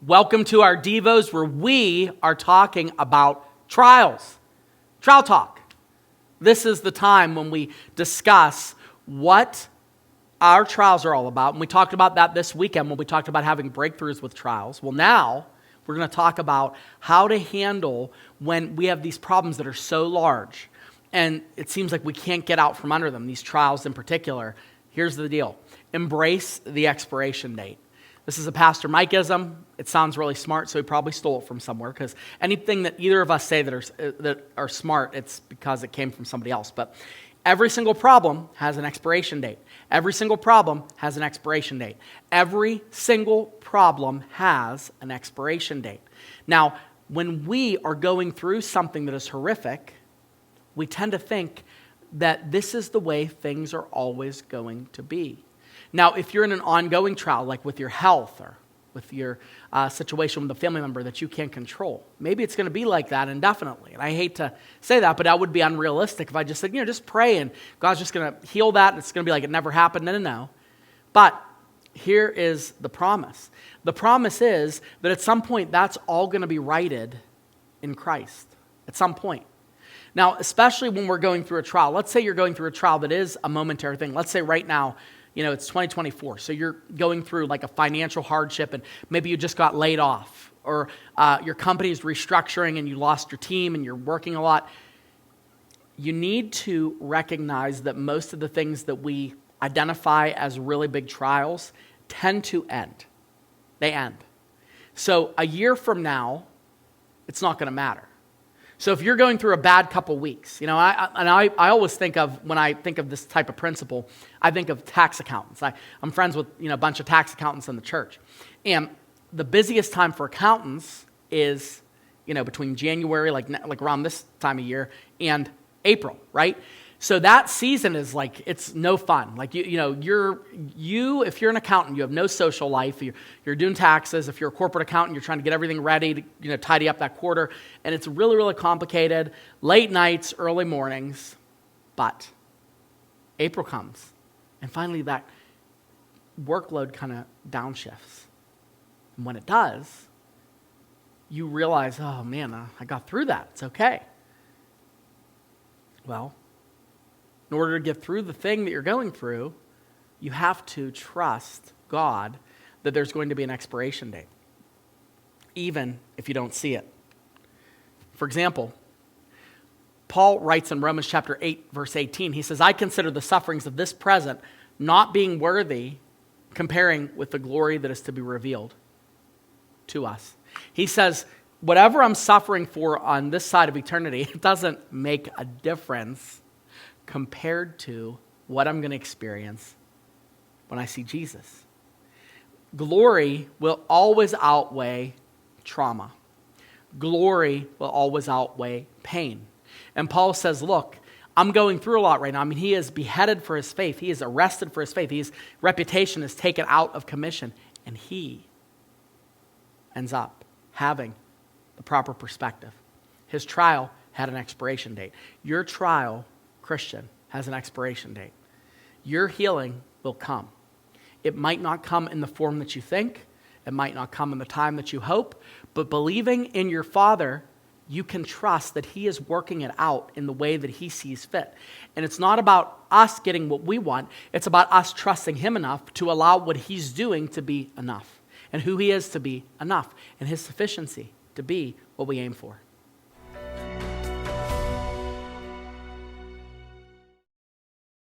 Welcome to our Devos where we are talking about trials. Trial talk. This is the time when we discuss what our trials are all about. And we talked about that this weekend when we talked about having breakthroughs with trials. Well, now we're going to talk about how to handle when we have these problems that are so large and it seems like we can't get out from under them, these trials in particular. Here's the deal. Embrace the expiration date. This is a Pastor Mike-ism. It sounds really smart, so he probably stole it from somewhere, because anything that either of us say that are smart, it's because it came from somebody else. But every single problem has an expiration date. Every single problem has an expiration date. Every single problem has an expiration date. Now, when we are going through something that is horrific, we tend to think that this is the way things are always going to be. Now, if you're in an ongoing trial, like with your health or with your situation with a family member that you can't control, maybe it's going to be like that indefinitely. And I hate to say that, but that would be unrealistic if I just said, just pray and God's just going to heal that. And it's going to be like it never happened. No. But here is the promise. The promise is that at some point, that's all going to be righted in Christ. At some point. Now, especially when we're going through a trial. Let's say you're going through a trial that is a momentary thing. Let's say right now, it's 2024, so you're going through like a financial hardship and maybe you just got laid off or your company is restructuring and you lost your team and you're working a lot. You need to recognize that most of the things that we identify as really big trials tend to end. They end. So a year from now, it's not going to matter. So if you're going through a bad couple weeks, I always think of, when I think of this type of principle, I think of tax accountants. I'm friends with, a bunch of tax accountants in the church. And the busiest time for accountants is, between January, like around this time of year, and April, right? So that season is like, it's no fun. Like, if you're an accountant, you have no social life, you're doing taxes. If you're a corporate accountant, you're trying to get everything ready to, tidy up that quarter. And it's really, really complicated. Late nights, early mornings. But April comes. And finally that workload kind of downshifts. And when it does, you realize, oh man, I got through that. It's okay. Well, in order to get through the thing that you're going through, you have to trust God that there's going to be an expiration date, even if you don't see it. For example, Paul writes in Romans chapter 8, verse 18, he says, I consider the sufferings of this present not being worthy, comparing with the glory that is to be revealed to us. He says, whatever I'm suffering for on this side of eternity, it doesn't make a difference compared to what I'm going to experience when I see Jesus. Glory will always outweigh trauma. Glory will always outweigh pain. And Paul says, look, I'm going through a lot right now. I mean, he is beheaded for his faith. He is arrested for his faith. His reputation is taken out of commission. And he ends up having the proper perspective. His trial had an expiration date. Your trial, Christian, has an expiration date. Your healing will come. It might not come in the form that you think. It might not come in the time that you hope. But believing in your Father, you can trust that He is working it out in the way that He sees fit. And it's not about us getting what we want. It's about us trusting Him enough to allow what He's doing to be enough. And who He is to be enough. And His sufficiency to be what we aim for.